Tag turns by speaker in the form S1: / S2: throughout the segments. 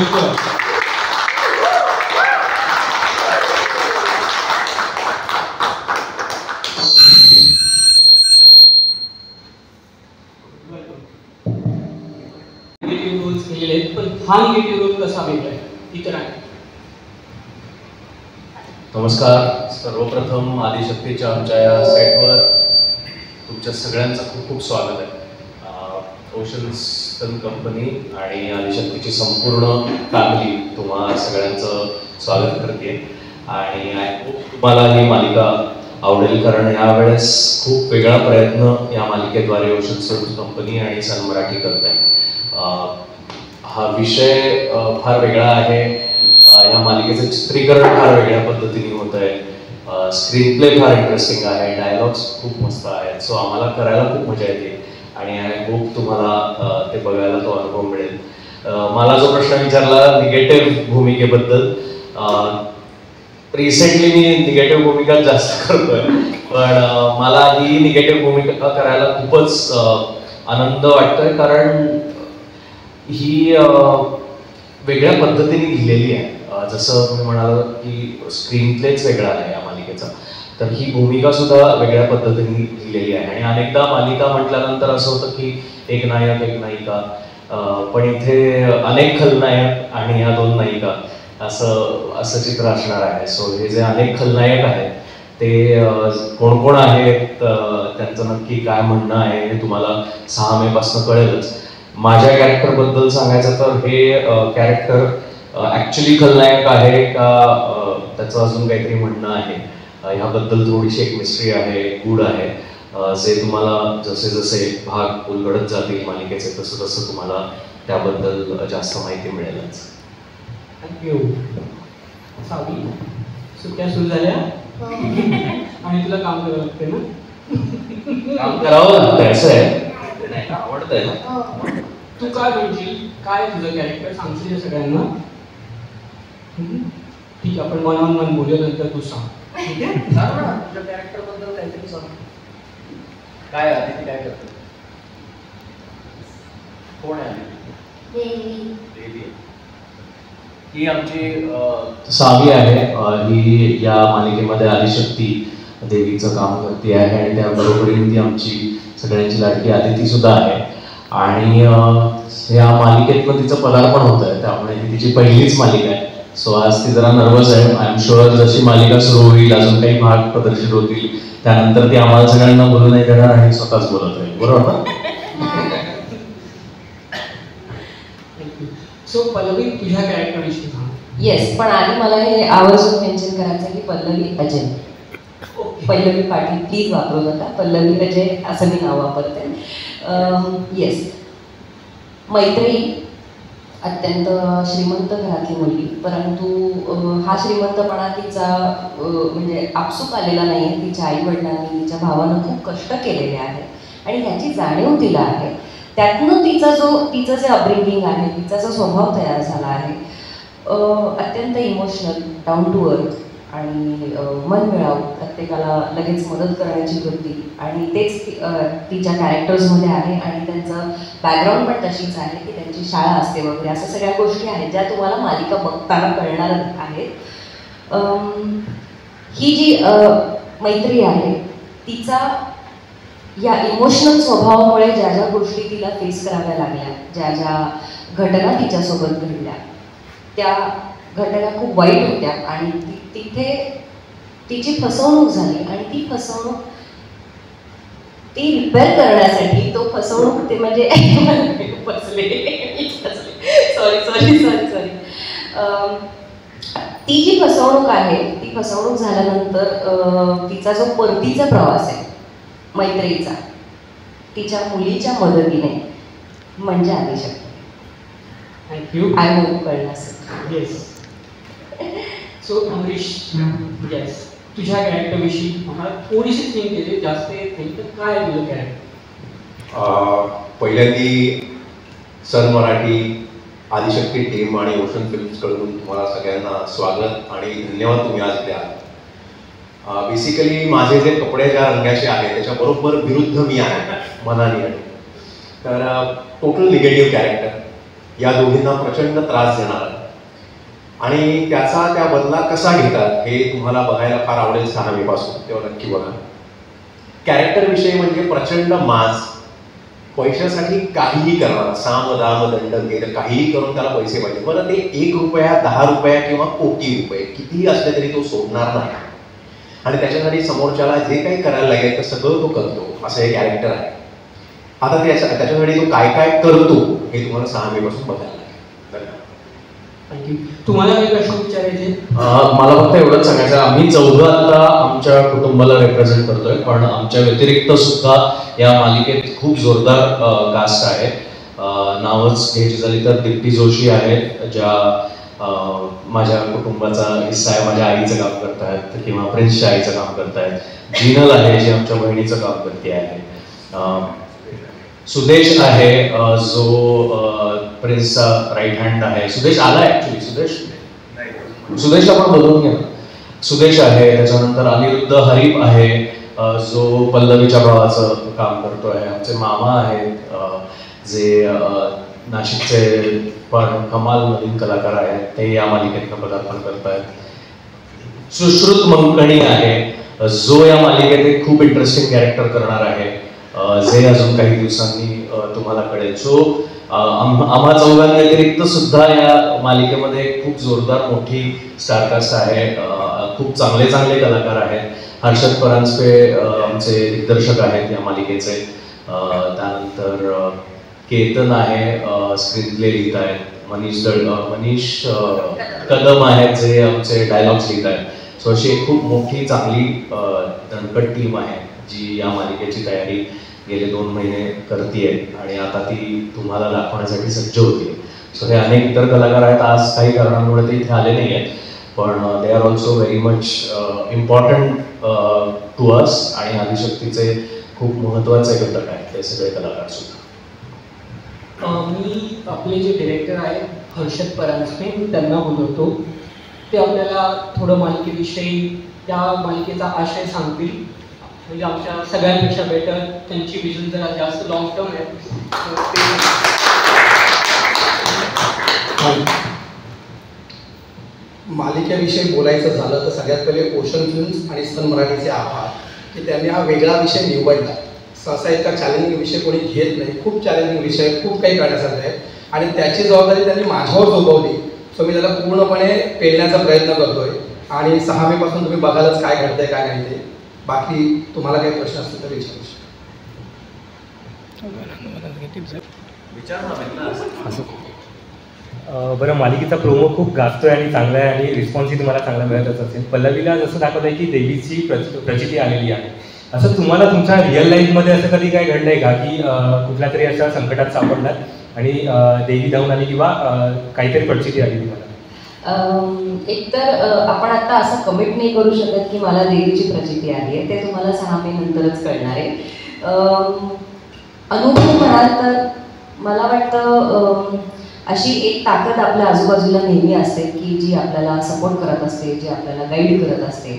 S1: Negative Rolls केलेले आहेत, पण हा निगेटिव्ह रोल कसा वेगळा आहे इतर आहे?
S2: नमस्कार. सर्वप्रथम आदिशक्तीच्या आमच्या या सेटवर तुमच्या सगळ्यांचं खूप खूप स्वागत आहे. ओशन्स फिल्म कंपनी आणि आदिशक्तीची संपूर्ण फॅमिली तुम्हा सगळ्यांचं स्वागत करते आणि आय होप तुम्हाला ही मालिका आवडेल, कारण यावेळेस खूप वेगळा प्रयत्न या मालिकेद्वारे ओशन्स फिल्म कंपनी आणि सन मराठी करत आहे. हा विषय फार वेगळा आहे. या मालिकेचं चित्रीकरण फार वेगळ्या पद्धतीने होत आहे. स्क्रीन प्ले फार इंटरेस्टिंग आहे, डायलॉग्स खूप मस्त आहेत. सो आम्हाला करायला खूप मजा येते आणि आय होप तुम्हाला ते बघायला तो अनुभव मिळेल. मला जो प्रश्न विचारला निगेटिव्ह भूमिकेबद्दल, रिसेंटली मी निगेटिव्ह भूमिका जास्त करतोय, पण मला ही निगेटिव्ह भूमिका करायला खूपच आनंद वाटतोय, कारण ही वेगळ्या पद्धतीने लिहिलेली आहे. जसं तुम्ही म्हणाल की स्क्रीन प्लेच वेगळा आहे या मालिकेचा, तर ही भूमिका सुद्धा वेगळ्या पद्धतीने लिहिलेली आहे. आणि अनेकदा मालिका म्हटल्यानंतर असं होतं की एक नायक एक नायिका, पण इथे अनेक खलनायक आणि ह्या दोन नायिका असं चित्र असणार आहे. सो हे जे अनेक खलनायक आहेत ते कोण कोण आहेत, त्यांचं नक्की काय म्हणणं आहे हे तुम्हाला 6 मे पासून कळेलच. माझ्या कॅरेक्टरबद्दल सांगायचं तर हे कॅरेक्टर ॲक्च्युली खलनायक आहे का, त्याचं अजून काहीतरी म्हणणं आहे, ह्याबद्दल थोडीशी एक मिस्ट्री आहे, गूढ आहे. जे तुम्हाला जसे जसे भाग उलगडत जातील मालिकेचे तसं तसं तुम्हाला त्याबद्दल जास्त माहिती मिळेलच.
S1: थँक्यू. सावी, सुट्ट्या सुरू झाल्या आणि तुला काम करावं लागते ना?
S2: काम करावं लागतं, असं आहे. नाही आवडतंय ना.
S1: तू काय म्हणशील, काय तुझं कॅरेक्टर सांगशील सगळ्यांना? ठीक आहे, आपण मन ऑन मन बोलूया, नंतर तू सांग. ठीक आहे, सांग ना तुझ्या कॅरेक्टर बद्दल काहीतरी सांग.
S2: काय आदिती काय करतो? कोण आहे? देवी. ही आमची सावी आहे. ही या मालिकेमध्ये आदिशक्ती देवीचं काम करते आहे आणि त्याबरोबरीने ती आमची सगळ्यांची लाडकी आदिती सुद्धा आहे. आणि या मालिकेतनं तिचं पदार्पण होत आहे, त्यामुळे ही तिची पहिलीच मालिका आहे. सो आज ती जरा नर्वस आहे. आय एम शुअर जशी मालिका सुरू होईल, अजून काही भाग प्रदर्शित होतील, त्यानंतर ती आम्हाला सगळ्यांना बोलू नाही देणार आणि स्वतःच बोलत राहील. बरोबर ना?
S1: सो पल्लवी, तुझ्या कॅरेक्टरविषयी सांग.
S3: येस, पण आधी मला हे आवर्जून मेन्शन करायचं की पल्लवी अजय, पल्लवी पाटील प्लीज वापरू नका, पल्लवी अजय असं मी नाव वापरते. येस, मैत्रेयी अत्यंत श्रीमंत घरातली मुलगी, परंतु हा श्रीमंतपणा तिचा म्हणजे आपसूक आलेला नाही आहे. तिच्या आईवडिलांनी, तिच्या भावानं खूप कष्ट केलेले आहेत आणि ह्याची जाणीव तिला आहे. त्यातनं तिचं जे अपब्रिंगिंग आहे, तिचा जो स्वभाव तयार झाला आहे, अत्यंत इमोशनल, डाऊन टू अर्थ आणि मनमिळावू, प्रत्येकाला लगेच मदत करण्याची वृत्ती, आणि तेच तिच्या कॅरेक्टर्समध्ये आहे. आणि त्यांचं बॅकग्राऊंड पण तशीच आहे की त्यांची शाळा असते वगैरे, अशा सगळ्या गोष्टी आहेत ज्या तुम्हाला मालिका बघताना कळणार आहेत. ही जी मैत्री आहे, तिचा या इमोशनल स्वभावामुळे ज्या ज्या गोष्टी तिला फेस कराव्या लागल्या, ज्या ज्या घटना तिच्यासोबत घडल्या, त्या घटना खूप वाईट होत्या आणि तिथे तिची फसवणूक झाली. आणि ती फसवणूक ती रिपेअर करण्यासाठी, तो फसवणूक ते म्हणजे सॉरी ती जी फसवणूक आहे, ती फसवणूक झाल्यानंतर तिचा जो परतीचा प्रवास आहे मैत्रीचा, तिच्या मुलीच्या मदतीने, म्हणजे आदिशक्ती.
S1: थँक्यू.
S3: आय होप कळलं असेल.
S1: येस. सो अमरीश, येस, तुझ्या कॅरेक्टरविषयी आम्हाला थोडीशी थिंक केली, जास्त नाही, तर काय आहे तुझं कॅरेक्टर?
S4: पहिल्यांदी सन मराठी, आदिशक्ती टीम आणि ओशन फिल्म्सकडून तुम्हाला सगळ्यांना स्वागत आणि धन्यवाद, तुम्ही आज इथे आलात. बेसिकली माझे जे कपडे ज्या रंगाचे आहेत त्याच्याबरोबर विरुद्ध मी आहे मनाने. तर टोटल निगेटिव्ह कॅरेक्टर या दोघींना प्रचंड त्रास देणार आणि त्याचा त्या बदला कसा घेतात हे तुम्हाला बघायला फार आवडेल 6 मे पासून, तेव्हा नक्की बघा. कॅरेक्टर विषयी म्हणजे प्रचंड माज, पैशासाठी काहीही करणार, साम दाम दंड भेद काहीही करून त्याला पैसे पाहिजे. बरं ते 1 रुपया 10 रुपया किंवा कोटी रुपये कितीही असले तरी तो सोडणार नाही आणि त्याच्यासाठी समोरच्याला जे काही करायला लागेल ते सगळं तो करतो, असं हे कॅरेक्टर आहे. आता त्याच्यासाठी तो काय काय करतो हे तुम्हाला 6 मे पासून बघायला लागेल.
S1: थँक्यू. तुम्हाला काही प्रश्न विचारायचे?
S2: मला फक्त एवढंच सांगायचं, आम्ही चौघं आता आमच्या कुटुंबाला रिप्रेझेंट करतोय, पण आमच्या व्यतिरिक्त सुद्धा या मालिकेत खूप जोरदार कास्ट आहे. नावच घ्यायची झाली तर दीप्ती जोशी आहेत, ज्या माझ्या कुटुंबाचा हिस्सा आहे, माझ्या आईचं काम करतायत किंवा प्रिन्सच्या आईचं काम करतायत. जिनल आहे जी आमच्या बहिणीचं काम करते आहे. सुदेश आहे जो प्रिन्सचा राईट हँड आहे. सुदेश आला ऍक्च्युली, सुदेश आपण बोलवून घ्या. सुदेश आहे. त्याच्यानंतर अनिरुद्ध हरीफ आहे जो पल्लवीच्या भावाचं काम करतोय. आमचे मामा आहेत जे नाशिकचे पण कमाल नवीन कलाकार आहेत, ते या मालिकेतनं पदार्पण करतायत. सुश्रुत मंकणी आहे जो या मालिकेत एक खूप इंटरेस्टिंग कॅरेक्टर करणार आहे, जे अजून काही दिवसांनी तुम्हाला कळेल. सो आम्हा चौघांव्यतिरिक्त सुद्धा या मालिकेमध्ये खूप जोरदार मोठी स्टारकास्ट आहे. खूप चांगले कलाकार आहेत. हर्षद परांजपे आमचे दिग्दर्शक आहेत या मालिकेचे. त्यानंतर केतन आहे, स्क्रीन प्ले लिहित आहेत. मनीष कदम आहेत जे आमचे डायलॉग्स लिहित आहेत. सो अशी एक खूप मोठी चांगली दणकट टीम आहे जी या मालिकेची तयारी गेले 2 महिने करतीये आणि आता ती तुम्हाला दाखवण्यासाठी सज्ज होती. सो हे अनेक इतर कलाकार आहेत. आज काही कारणांमुळे ते इथे आले नाही आहेत, पण they are also very much important to us आणि आदिशक्तीचे खूप महत्त्वाचे घटक आहेत ते सगळे कलाकार सुद्धा.
S1: मी आपले जे डिरेक्टर आहेत हर्षद परांजपे, मी त्यांना बोलवतो. ते आपल्याला थोडं मालिकेविषयी, त्या मालिकेचा आशय सांगतील. म्हणजे आमच्या सगळ्यांपेक्षा बेटर, त्यांची विजन जरा जास्त लॉंग टर्म आहे.
S5: मालिकेविषयी बोलायचं झालं तर सगळ्यात पहिले ओशन फिल्म्स आणि सन मराठीचे आभार की त्यांनी हा वेगळा विषय निवडला. सहसा इतका चॅलेंजिंग विषय कोणी घेत नाही. खूप चॅलेंजिंग विषय, खूप काही करण्यासारखं आहे आणि त्याची जबाबदारी त्यांनी माझ्यावर सोपवली. सो मी त्याला पूर्णपणे पेलण्याचा प्रयत्न करतोय आणि 6 मे पासून तुम्ही बघालच काय घडतंय काय नाही ते. बाकी तुम्हाला काही प्रश्न असतील तर विचारू
S6: शकता. बरं, मालिकेचा प्रोमो खूप गाजतोय आणि चांगला आहे आणि रिस्पॉन्सही तुम्हाला चांगला मिळतच असेल. पल्लवीला जसं दाखवत आहे की देवीची प्रचिती आलेली आहे, असं तुम्हाला तुमच्या रिअल लाईफमध्ये असं कधी काय घडलंय का की कुठल्या तरी अशा संकटात सापडलात आणि देवी धावून आली किंवा काहीतरी प्रचिती आली तुम्हाला?
S3: एकतर आपण आता असं कमिट नाही करू शकत की मला देवीची प्रचिती आली आहे. ते तुम्हाला 6 मे नंतरच कळणार आहे. अनुभव म्हणाल तर मला वाटतं अशी एक ताकद आपल्या आजूबाजूला नेहमी असते की जी आपल्याला सपोर्ट करत असते, जी आपल्याला गाईड करत असते.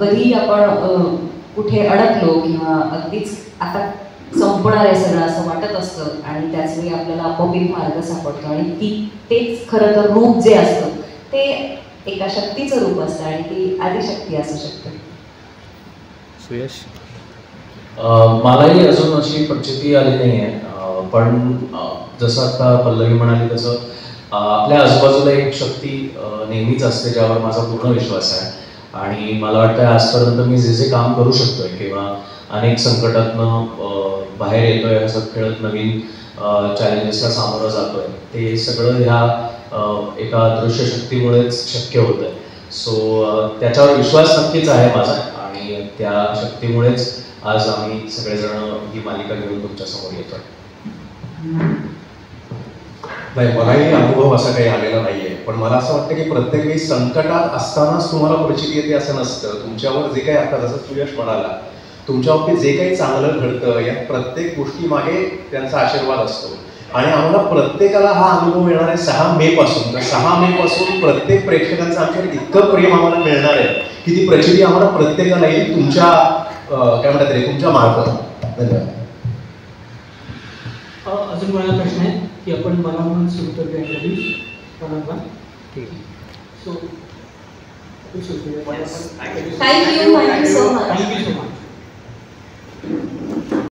S3: कधी आपण कुठे अडकलो किंवा अगदीच आता संपणार आहे सगळं असं वाटत असतं आणि त्याच वेळी आपल्याला आपोआप एक मार्ग सापडतो आणि तेच खरं तर रूप जे असतं ते एका शक्तीचं रूप असतं आणि ती आदिशक्ती असू शकते.
S6: सुयश,
S2: मलाही अजून अशी प्रचिती आली नाही आहे, पण जसं आता पल्लवी म्हणाली तसं आपल्या आजूबाजूला एक शक्ती नेहमीच असते ज्यावर माझा पूर्ण विश्वास आहे. आणि मला वाटतं आजपर्यंत मी जे काम करू शकतोय किंवा अनेक संकटातनं बाहेर येतोय, असं खेळत नवीन चॅलेंजेसला सामोरं जातोय, ते सगळं ह्या एका दृश्य शक्तीमुळेच शक्य होत आहे. सो त्याच्यावर विश्वास नक्कीच आहे माझा आणि त्या शक्तीमुळेच आज आम्ही सगळेजण ही मालिका घेऊन तुमच्या समोर येतोय.
S4: नाही, मलाही अनुभव असा काही आलेला नाहीये, पण मला असं वाटतं की प्रत्येक वेळी संकटात असतानाच तुम्हाला प्रचिती येते असं नसतं. तुमच्यावर जे काही आता जसं सुयश म्हणाला, तुमच्या बाबतीत जे काही चांगलं घडतं या प्रत्येक गोष्टी मागे त्यांचा आशीर्वाद असतो आणि आम्हाला प्रत्येकाला हा अनुभव येणार आहे 6 मे पासून. तर 6 मे पासून प्रत्येक प्रेक्षकांचं आमच्याकडे इतकं प्रेम आम्हाला मिळणार आहे की ती प्रचिती आम्हाला प्रत्येकाला येईल तुमच्या काय म्हणतात रे तुमच्या मार्फत. धन्यवाद.
S1: अजून मला प्रश्न आहे की आपण मनामन सुरू करूया interview. So
S3: Thank you so much.